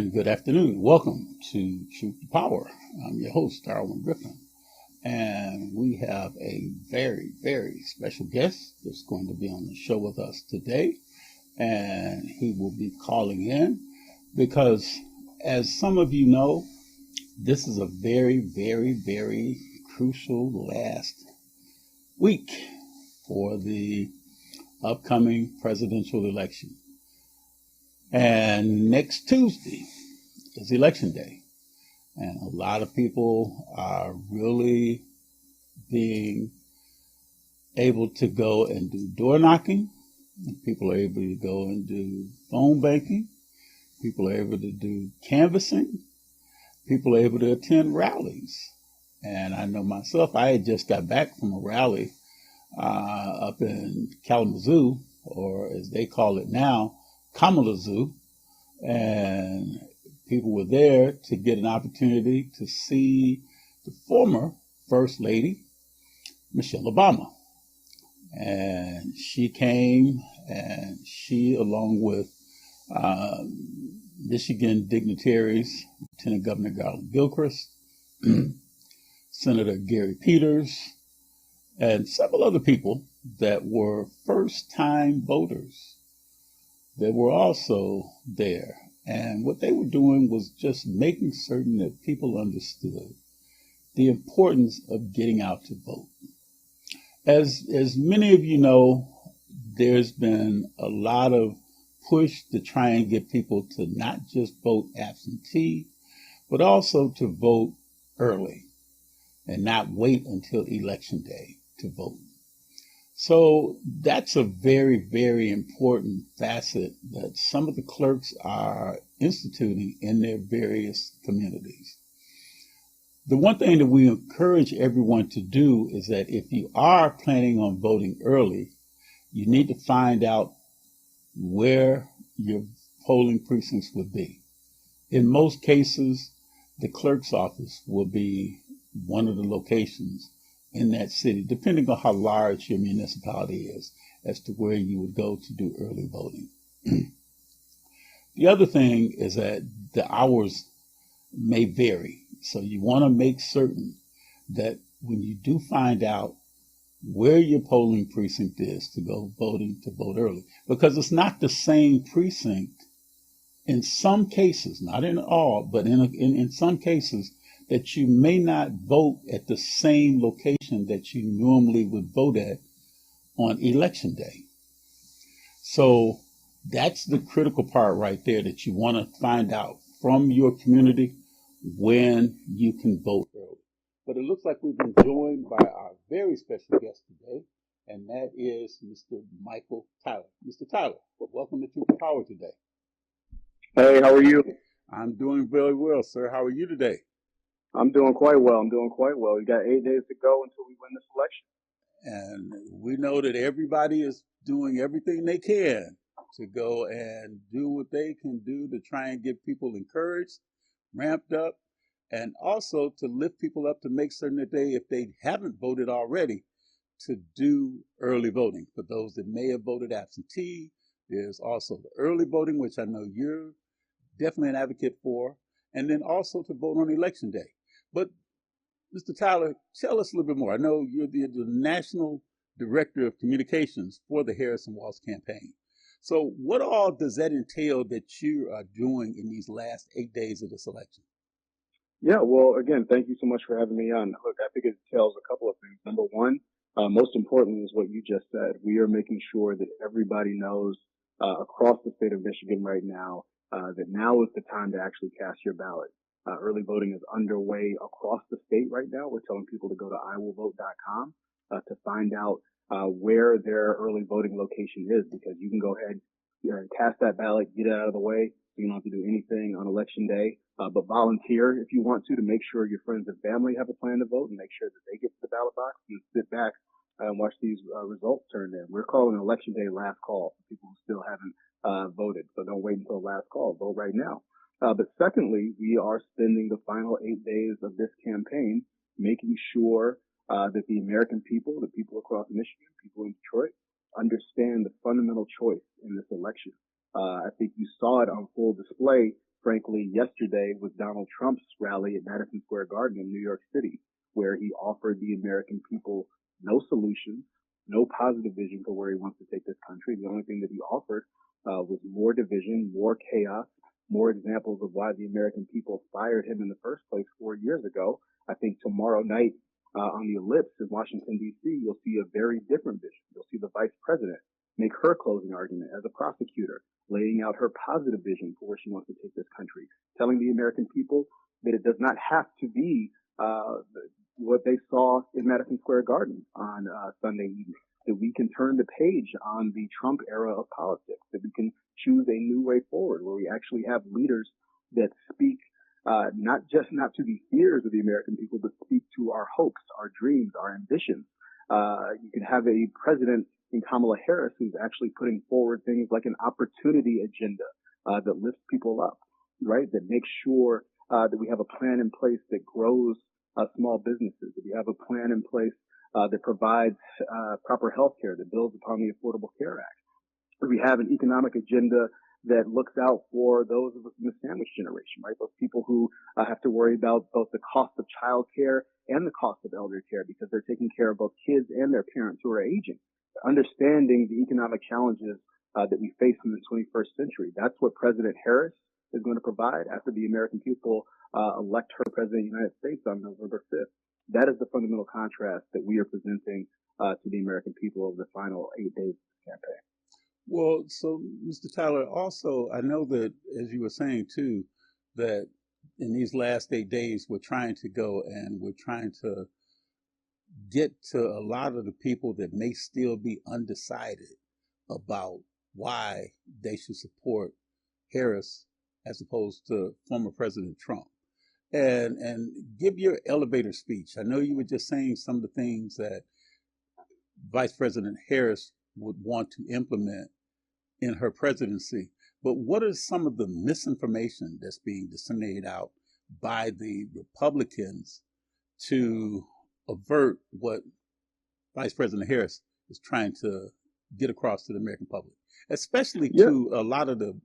And good afternoon. Welcome to Truth to Power. I'm your host, Darwin Griffin. And we have a very, very special guest that's going to be on the show with us today. And he will be calling in because, as some of you know, this is a very, very, very crucial last week for the upcoming presidential election. And next Tuesday is Election Day. And a lot of people are really being able to go and do door knocking. People are able to go and do phone banking. People are able to do canvassing. People are able to attend rallies. And I know myself, I had just got back from a rally up in Kalamazoo, or as they call it now, Kamalazoo. And people were there to get an opportunity to see the former First Lady, Michelle Obama. And she came, and she, along with Michigan dignitaries, Lieutenant Governor Garland Gilchrist, Senator Gary Peters, and several other people that were first-time voters, they were also there. And what they were doing was just making certain that people understood the importance of getting out to vote. As many of you know, there's been a lot of push to try and get people to not just vote absentee, but also to vote early and not wait until Election Day to vote. So that's a very, very important facet that some of the clerks are instituting in their various communities. The one thing that we encourage everyone to do is that if you are planning on voting early, you need to find out where your polling precincts would be. In most cases, the clerk's office will be one of the locations in that city, depending on how large your municipality is, as to where you would go to do early voting. The other thing is that the hours may vary. So you want to make certain that when you do find out where your polling precinct is to go voting, to vote early, because it's not the same precinct in some cases, not in all, but in some cases, that you may not vote at the same location that you normally would vote at on Election Day. So that's the critical part right there, that you want to find out from your community when you can vote early. But it looks like we've been joined by our very special guest today, and that is Mr. Michael Tyler. Mr. Tyler, welcome to Truth to Power today. Hey, how are you? I'm doing very well, sir. How are you today? I'm doing quite well. We got 8 days to go until we win this election. And we know that everybody is doing everything they can to go and do what they can do to try and get people encouraged, ramped up, and also to lift people up to make certain that if they haven't voted already, to do early voting. For those that may have voted absentee, there's also the early voting, which I know you're definitely an advocate for, and then also to vote on Election Day. But Mr. Tyler, tell us a little bit more. I know you're the National Director of Communications for the Harrison Walz campaign. So what all does that entail that you are doing in these last 8 days of this election? Yeah, well, again, thank you so much for having me on. Look, I think it entails a couple of things. Number one, most importantly is what you just said. We are making sure that everybody knows across the state of Michigan right now that now is the time to actually cast your ballot. Early voting is underway across the state right now. We're telling people to go to iwillvote.com to find out where their early voting location is, because you can go ahead and cast that ballot, get it out of the way. You don't have to do anything on Election Day, but volunteer if you want to make sure your friends and family have a plan to vote, and make sure that they get to the ballot box and sit back and watch these results turn in. We're calling Election Day last call for people who still haven't voted. So don't wait until last call. Vote right now. But secondly, we are spending the final 8 days of this campaign making sure that the American people, the people across Michigan, people in Detroit, understand the fundamental choice in this election. I think you saw it on full display frankly, yesterday was Donald Trump's rally at Madison Square Garden in New York City, where he offered the American people no solutions, no positive vision for where he wants to take this country. The only thing that he offered was more division, more chaos, more examples of why the American people fired him in the first place 4 years ago. I think tomorrow night on the Ellipse in Washington, D.C., you'll see a very different vision. You'll see the vice president make her closing argument as a prosecutor, laying out her positive vision for where she wants to take this country, telling the American people that it does not have to be what they saw in Madison Square Garden on Sunday evening, that we can turn the page on the Trump era of politics, that we can choose a new way forward where we actually have leaders that speak not to the fears of the American people, but speak to our hopes, our dreams, our ambitions. You can have a president in Kamala Harris who's actually putting forward things like an opportunity agenda that lifts people up, right? That makes sure that we have a plan in place that grows small businesses, that we have a plan in place that provides proper health care, that builds upon the Affordable Care Act. We have an economic agenda that looks out for those of us in the sandwich generation, right? Those people who have to worry about both the cost of childcare and the cost of elder care because they're taking care of both kids and their parents who are aging. Understanding the economic challenges that we face in the 21st century. That's what President Harris is going to provide after the American people elect her president of the United States on November 5th. That is the fundamental contrast that we are presenting to the American people over the final 8 days of the campaign. Well, so Mr. Tyler, also, I know that, as you were saying too, that in these last 8 days, we're trying to go and we're trying to get to a lot of the people that may still be undecided about why they should support Harris as opposed to former President Trump. And give your elevator speech. I know you were just saying some of the things that Vice President Harris would want to implement in her presidency, but what is some of the misinformation that's being disseminated out by the Republicans to avert what Vice President Harris is trying to get across to the American public, especially to a lot of the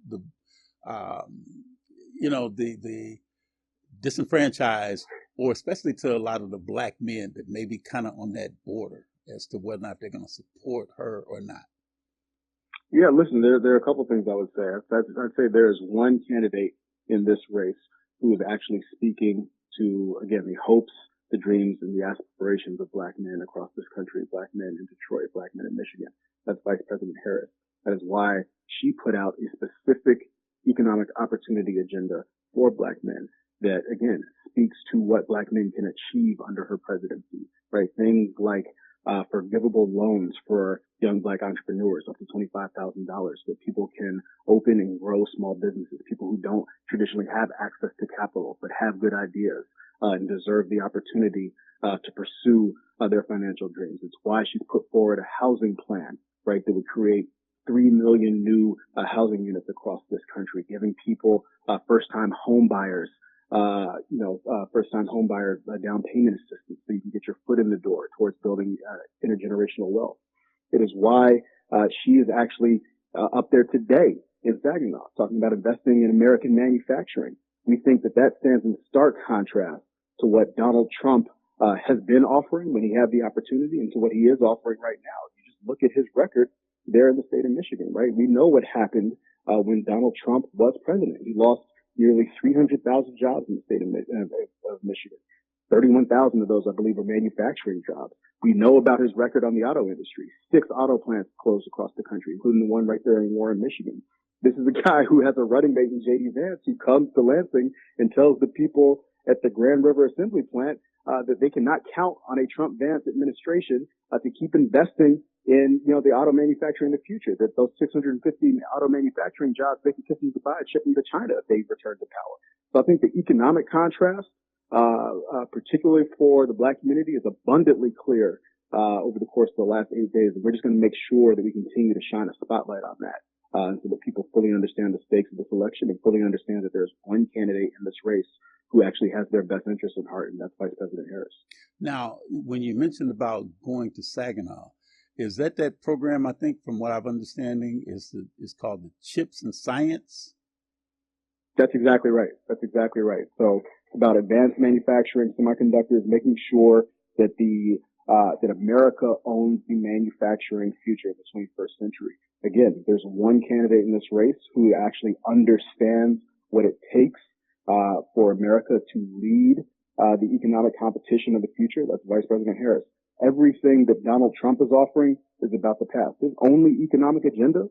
disenfranchised, or especially to a lot of the black men that may be kind of on that border as to whether or not they're going to support her or not? Yeah, listen, there are a couple of things I would say. I'd say there is one candidate in this race who is actually speaking to, again, the hopes, the dreams, and the aspirations of black men across this country, black men in Detroit, black men in Michigan. That's Vice President Harris. That is why she put out a specific economic opportunity agenda for black men that, again, speaks to what black men can achieve under her presidency, right? Things like forgivable loans for young black entrepreneurs up to $25,000 that people can open and grow small businesses, people who don't traditionally have access to capital but have good ideas and deserve the opportunity to pursue their financial dreams. It's why she's put forward a housing plan, right, that would create 3 million new housing units across this country, giving people first-time home buyers first-time home buyer down payment assistance so you can get your foot in the door towards building intergenerational wealth. It is why she is actually up there today in Saginaw talking about investing in American manufacturing. We think that that stands in stark contrast to what Donald Trump has been offering when he had the opportunity and to what he is offering right now. You just look at his record there in the state of Michigan, right? We know what happened when Donald Trump was president. He lost nearly 300,000 jobs in the state of Michigan. 31,000 of those, I believe, are manufacturing jobs. We know about his record on the auto industry. 6 auto plants closed across the country, including the one right there in Warren, Michigan. This is a guy who has a running mate in J.D. Vance who comes to Lansing and tells the people at the Grand River Assembly Plant that they cannot count on a Trump-Vance administration to keep investing in, the auto manufacturing in the future, that those 650 auto manufacturing jobs they can continue to buy and ship them to China if they return to power. So I think the economic contrast, particularly for the black community, is abundantly clear over the course of the last 8 days. And we're just going to make sure that we continue to shine a spotlight on that so that people fully understand the stakes of this election and fully understand that there's one candidate in this race who actually has their best interests at heart, and that's Vice President Harris. Now, when you mentioned about going to Saginaw, is that program, I think, from what I'm understanding, is called the CHIPS and Science? That's exactly right. That's exactly right. So it's about advanced manufacturing, semiconductors, making sure that that America owns the manufacturing future of the 21st century. Again, there's one candidate in this race who actually understands what it takes for America to lead the economic competition of the future. That's Vice President Harris. Everything that Donald Trump is offering is about the past. His only economic agenda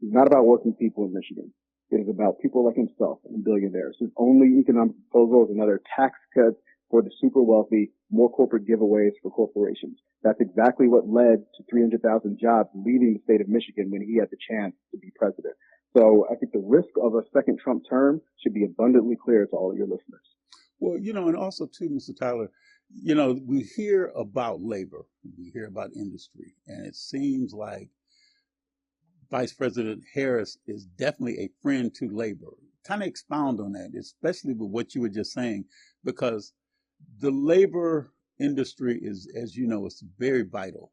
is not about working people in Michigan. It is about people like himself and billionaires. His only economic proposal is another tax cut for the super wealthy, more corporate giveaways for corporations. That's exactly what led to 300,000 jobs leaving the state of Michigan when he had the chance to be president. So I think the risk of a second Trump term should be abundantly clear to all of your listeners. Well, and also too, Mr. Tyler, we hear about labor, we hear about industry, and it seems like Vice President Harris is definitely a friend to labor. Kind of expound on that, especially with what you were just saying, because the labor industry is, as you know, it's very vital.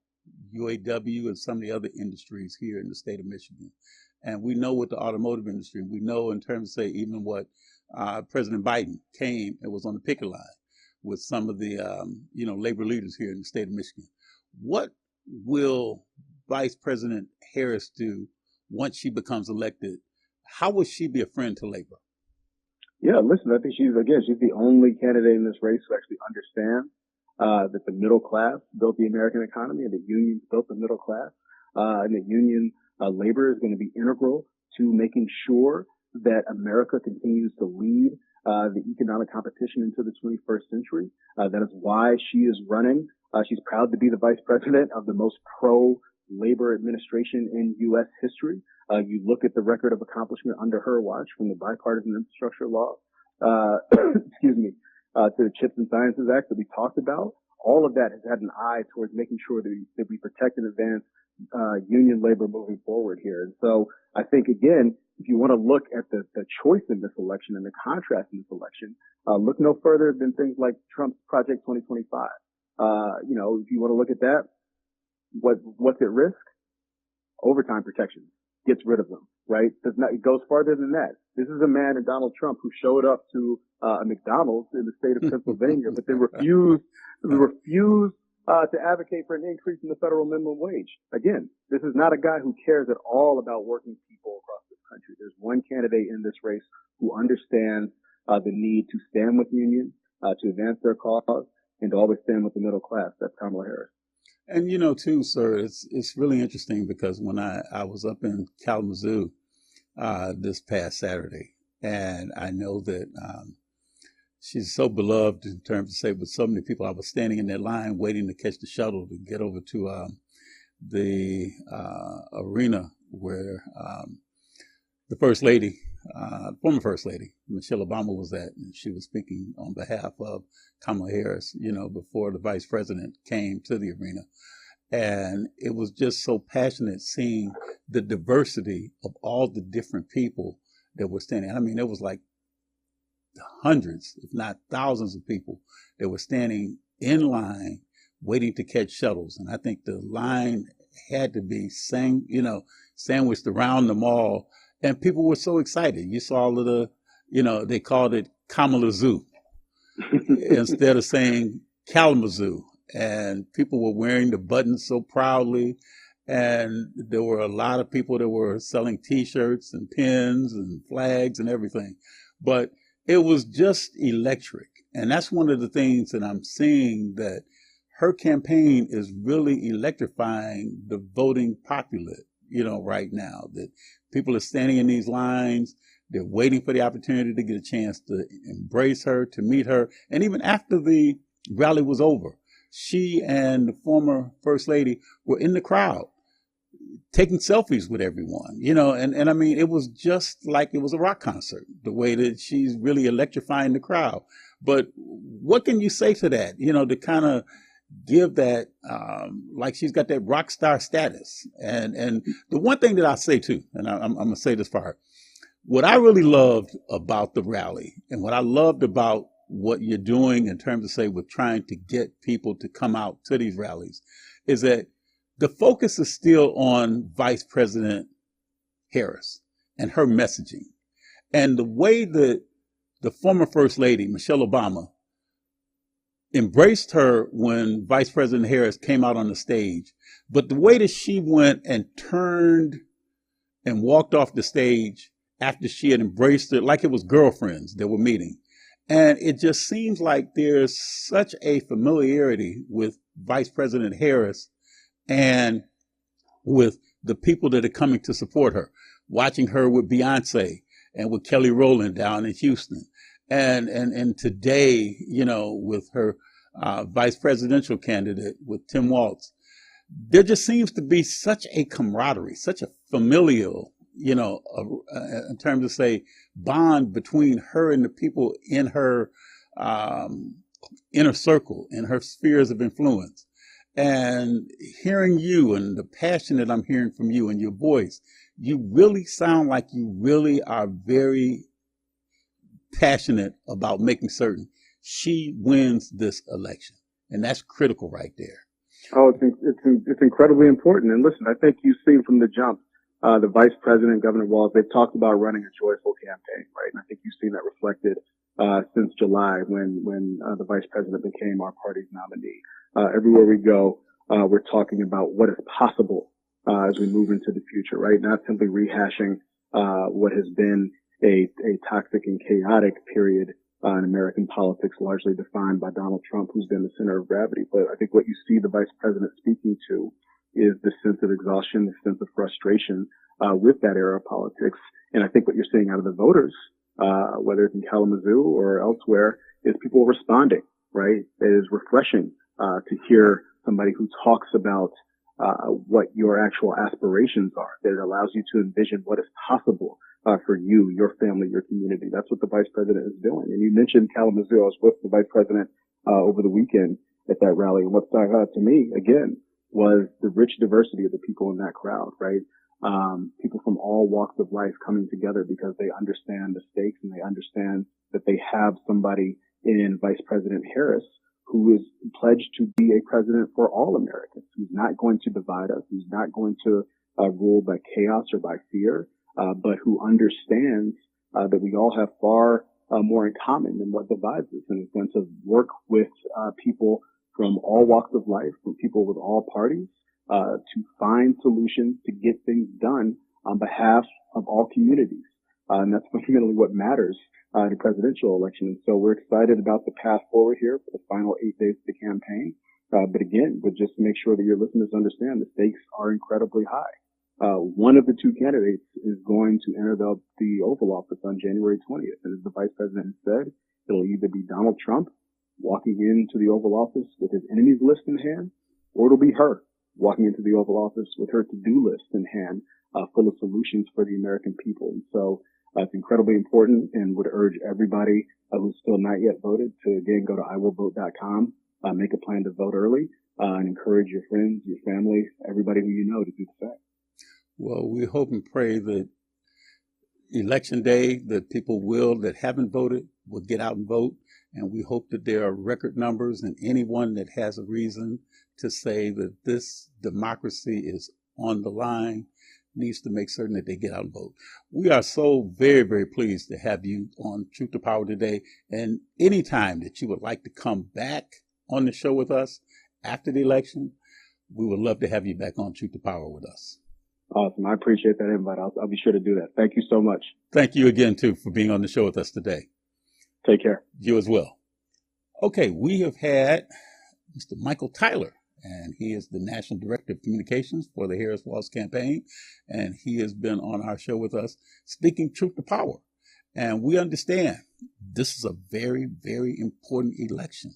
UAW and some of the other industries here in the state of Michigan. And we know with the automotive industry, we know in terms of, say, even what President Biden came and was on the picket line with some of the, labor leaders here in the state of Michigan. What will Vice President Harris do once she becomes elected? How will she be a friend to labor? Yeah, listen, I think she's the only candidate in this race who actually understands that the middle class built the American economy and the unions built the middle class, and that union labor is going to be integral to making sure that America continues to lead the economic competition into the 21st century. That is why she is running. She's proud to be the vice president of the most pro-labor administration in U.S. history. You look at the record of accomplishment under her watch, from the bipartisan infrastructure law, to the Chips and Sciences Act that we talked about. All of that has had an eye towards making sure that we protect and advance union labor moving forward here. And so I think, again, if you want to look at the choice in this election and the contrast in this election, look no further than things like Trump's Project 2025. If you want to look at that, what's at risk? Overtime protections. Gets rid of them, right? It goes farther than that. This is a man in Donald Trump who showed up to a McDonald's in the state of Pennsylvania, but they refused to advocate for an increase in the federal minimum wage. Again, this is not a guy who cares at all about working people across this country. There's one candidate in this race who understands the need to stand with unions, to advance their cause, and to always stand with the middle class. That's Kamala Harris. And too, sir, it's really interesting because when I was up in Kalamazoo this past Saturday, and I know that she's so beloved in terms of, say, with so many people. I was standing in that line waiting to catch the shuttle to get over to the arena where the First Lady, former First Lady, Michelle Obama, was at, and she was speaking on behalf of Kamala Harris, before the vice president came to the arena. And it was just so passionate seeing the diversity of all the different people that were standing. I mean, it was like hundreds, if not thousands of people that were standing in line waiting to catch shuttles. And I think the line had to be sandwiched around the mall. And people were so excited. You saw all of the, they called it Kamala Zoo instead of saying Kalamazoo. And people were wearing the buttons so proudly. And there were a lot of people that were selling T-shirts and pins and flags and everything. But it was just electric. And that's one of the things that I'm seeing, that her campaign is really electrifying the voting populace, right now. That people are standing in these lines. They're waiting for the opportunity to get a chance to embrace her, to meet her. And even after the rally was over, she and the former First Lady were in the crowd taking selfies with everyone, and I mean, it was just like it was a rock concert, the way that she's really electrifying the crowd. But what can you say to that, to kind of give that, like she's got that rock star status? And the one thing that I say too, and I'm going to say this for her, what I really loved about the rally and what I loved about what you're doing in terms of, say, with trying to get people to come out to these rallies, is that the focus is still on Vice President Harris and her messaging. And the way that the former First Lady, Michelle Obama, embraced her when Vice President Harris came out on the stage, but the way that she went and turned and walked off the stage after she had embraced it, like it was girlfriends that were meeting. And it just seems like there's such a familiarity with Vice President Harris and with the people that are coming to support her, watching her with Beyonce and with Kelly Rowland down in Houston. And today, you know, with her vice presidential candidate, with Tim Walz, there just seems to be such a camaraderie, such a familial, you know, in terms of, say, bond between her and the people in her inner circle, in her spheres of influence. And hearing you and the passion that I'm hearing from you and your voice, you really sound like you really are very passionate about making certain she wins this election. And that's critical right there. Oh, it's incredibly important. And listen, I think you've seen from the jump, the vice president, Governor Walz, they've talked about running a joyful campaign, right? And I think you've seen that reflected since July when the vice president became our party's nominee. Everywhere we go, we're talking about what is possible as we move into the future, right? Not simply rehashing what has been a toxic and chaotic period in American politics, largely defined by Donald Trump, who's been the center of gravity. But I think what you see the vice president speaking to is the sense of exhaustion, the sense of frustration with that era of politics. And I think what you're seeing out of the voters, whether it's in Kalamazoo or elsewhere, is people responding, right? It is refreshing to hear somebody who talks about what your actual aspirations are, that it allows you to envision what is possible for you, your family, your community. That's what the vice president is doing. And you mentioned Kalamazoo. I was with the vice president over the weekend at that rally. And what stuck out to me, again, was the rich diversity of the people in that crowd, right? People from all walks of life coming together because they understand the stakes and they understand that they have somebody in Vice President Harris who is pledged to be a president for all Americans, who's not going to divide us, who's not going to rule by chaos or by fear, but who understands that we all have far more in common than what divides us, in the sense of work with people from all walks of life, from people with all parties, to find solutions to get things done on behalf of all communities. And that's fundamentally what matters in a presidential election. And so we're excited about the path forward here for the final 8 days of the campaign. But again, just to make sure that your listeners understand, the stakes are incredibly high. One of the two candidates is going to enter the Oval Office on January 20th. And as the vice president said, it'll either be Donald Trump walking into the Oval Office with his enemies list in hand, or it'll be her walking into the Oval Office with her to-do list in hand, full of solutions for the American people. And so it's incredibly important, and would urge everybody who's still not yet voted to, again, go to iwillvote.com, make a plan to vote early, and encourage your friends, your family, everybody who you know to do the same. Well, we hope and pray that election day, that people that haven't voted will get out and vote. And we hope that there are record numbers, and anyone that has a reason to say that this democracy is on the line needs to make certain that they get out and vote. We are so very, very pleased to have you on Truth to Power today. And anytime that you would like to come back on the show with us after the election, we would love to have you back on Truth to Power with us. Awesome. I appreciate that invite. I'll be sure to do that. Thank you so much. Thank you again, too, for being on the show with us today. Take care. You as well. Okay, we have had Mr. Michael Tyler, and he is the National Director of Communications for the Harris Walz campaign, and he has been on our show with us speaking truth to power. And we understand this is a very, very important election,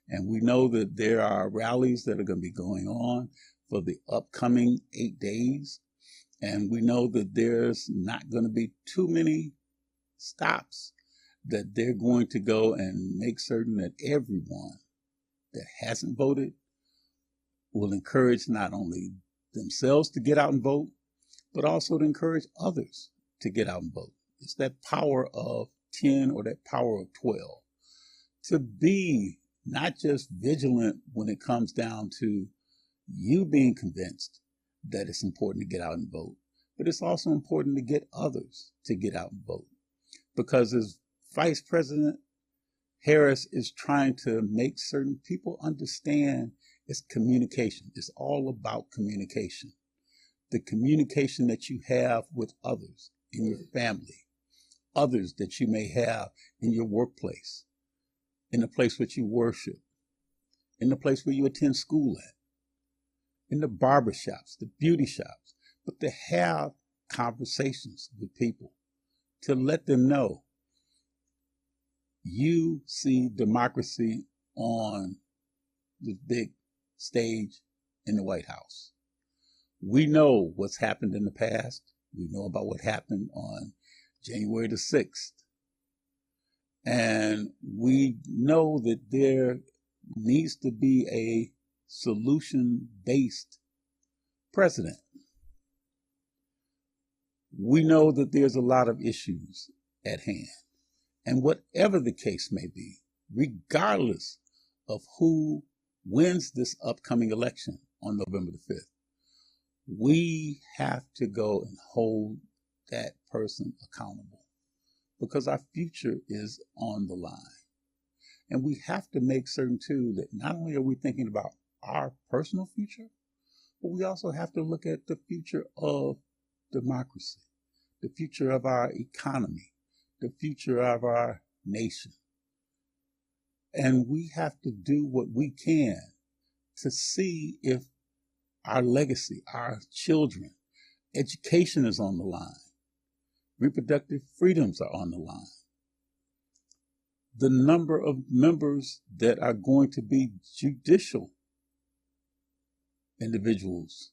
and we know that there are rallies that are going to be going on for the upcoming 8 days, and we know that there's not going to be too many stops, that they're going to go and make certain that everyone that hasn't voted will encourage not only themselves to get out and vote, but also to encourage others to get out and vote. It's that power of 10 or that power of 12. To be not just vigilant when it comes down to you being convinced that it's important to get out and vote, but it's also important to get others to get out and vote. because as Vice President Harris is trying to make certain people understand it's communication. It's all about communication. The communication that you have with others in your family, others that you may have in your workplace, in the place which you worship, in the place where you attend school at, in the barber shops, the beauty shops, but to have conversations with people, to let them know you see democracy on the big stage in the White House. We know what's happened in the past. We know about what happened on January the 6th. And we know that there needs to be a solution-based president. We know that there's a lot of issues at hand. And whatever the case may be, regardless of who wins this upcoming election on November the 5th, we have to go and hold that person accountable because our future is on the line. And we have to make certain, too, that not only are we thinking about our personal future, but we also have to look at the future of democracy, the future of our economy, the future of our nation. And we have to do what we can to see if our legacy, our children, education is on the line. Reproductive freedoms are on the line. The number of members that are going to be judicial individuals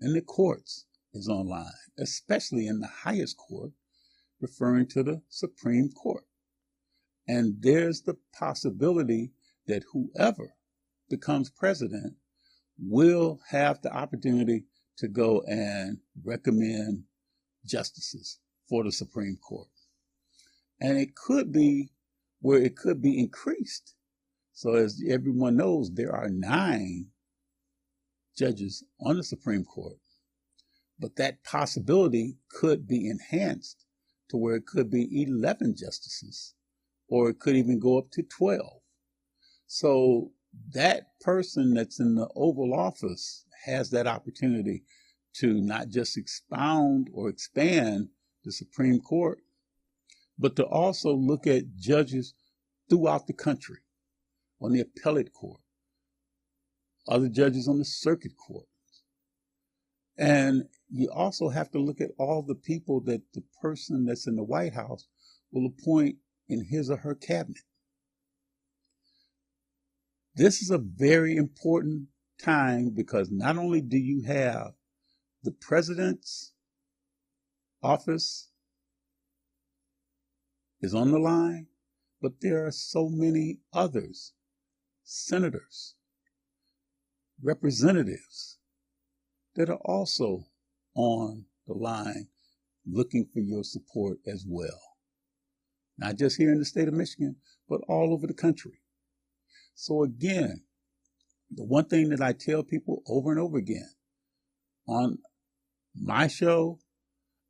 in the courts is online, especially in the highest court, referring to the Supreme Court. And there's the possibility that whoever becomes president will have the opportunity to go and recommend justices for the Supreme Court. And it could be where it could be increased. So as everyone knows, there are 9 judges on the Supreme Court, but that possibility could be enhanced to where it could be 11 justices, or it could even go up to 12. So that person that's in the Oval Office has that opportunity to not just expound or expand the Supreme Court, but to also look at judges throughout the country on the appellate court, other judges on the circuit court. And you also have to look at all the people that the person that's in the White House will appoint in his or her cabinet. This is a very important time because not only do you have the president's office is on the line, but there are so many others, senators, representatives that are also on the line looking for your support as well. Not just here in the state of Michigan, but all over the country. So again, the one thing that I tell people over and over again on my show,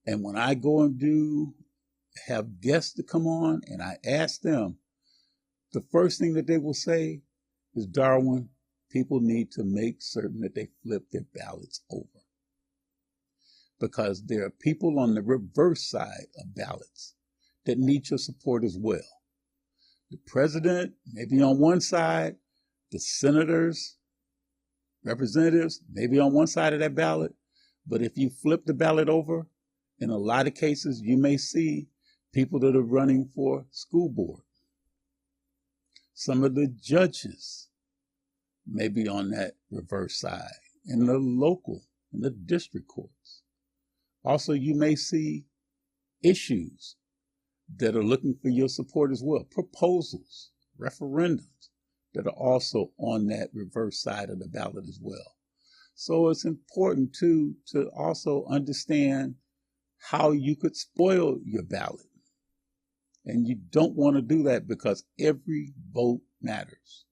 and when I go and have guests to come on and I ask them, the first thing that they will say is, Darwin, people need to make certain that they flip their ballots over. Because there are people on the reverse side of ballots that need your support as well. The president may be on one side, the senators, representatives may be on one side of that ballot, but if you flip the ballot over, in a lot of cases, you may see people that are running for school board. Some of the judges may be on that reverse side, in the local, in the district courts. Also, you may see issues that are looking for your support as well. Proposals, referendums that are also on that reverse side of the ballot as well. So it's important too to also understand how you could spoil your ballot. And you don't want to do that because every vote matters,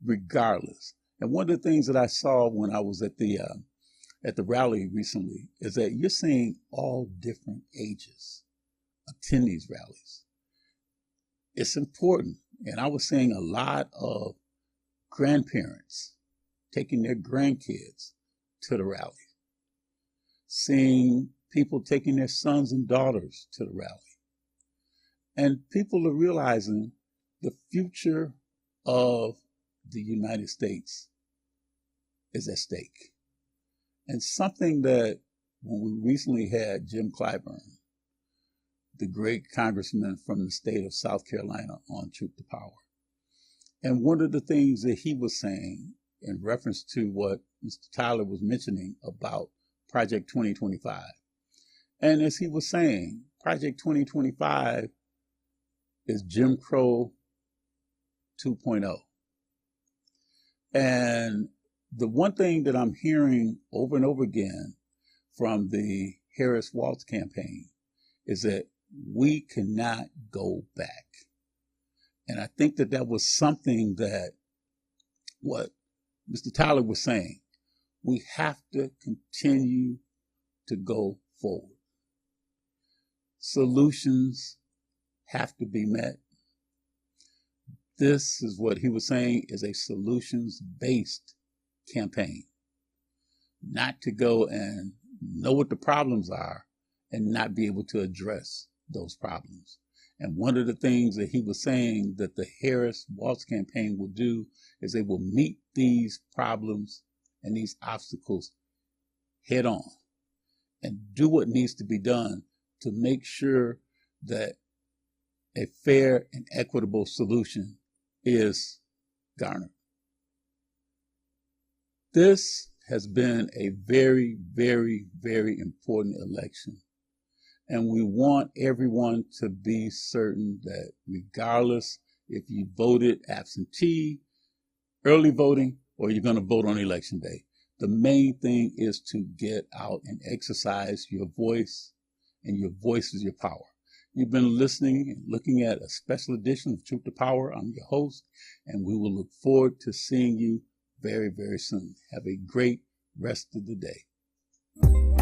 regardless. And one of the things that I saw when I was at the rally recently is that you're seeing all different ages attend these rallies. it's important. And I was seeing a lot of grandparents taking their grandkids to the rally, seeing people taking their sons and daughters to the rally. And people are realizing the future of the United States is at stake. And something that when we recently had Jim Clyburn, the great congressman from the state of South Carolina, on Truth to Power. And one of the things that he was saying in reference to what Mr. Tyler was mentioning about Project 2025. And as he was saying, Project 2025 is Jim Crow 2.0. And the one thing that I'm hearing over and over again from the Harris-Walz campaign is that we cannot go back. And I think that that was something that what Mr. Tyler was saying, we have to continue to go forward. Solutions have to be met. This is what he was saying is a solutions-based campaign, not to go and know what the problems are and not be able to address those problems. And one of the things that he was saying that the Harris-Walz campaign will do is they will meet these problems and these obstacles head on and do what needs to be done to make sure that a fair and equitable solution is garnered. This has been a very, very, very important election. And we want everyone to be certain that regardless if you voted absentee, early voting, or you're going to vote on election day, the main thing is to get out and exercise your voice, and your voice is your power. You've been listening and looking at a special edition of Truth to Power. I'm your host, and we will look forward to seeing you very, very soon. Have a great rest of the day.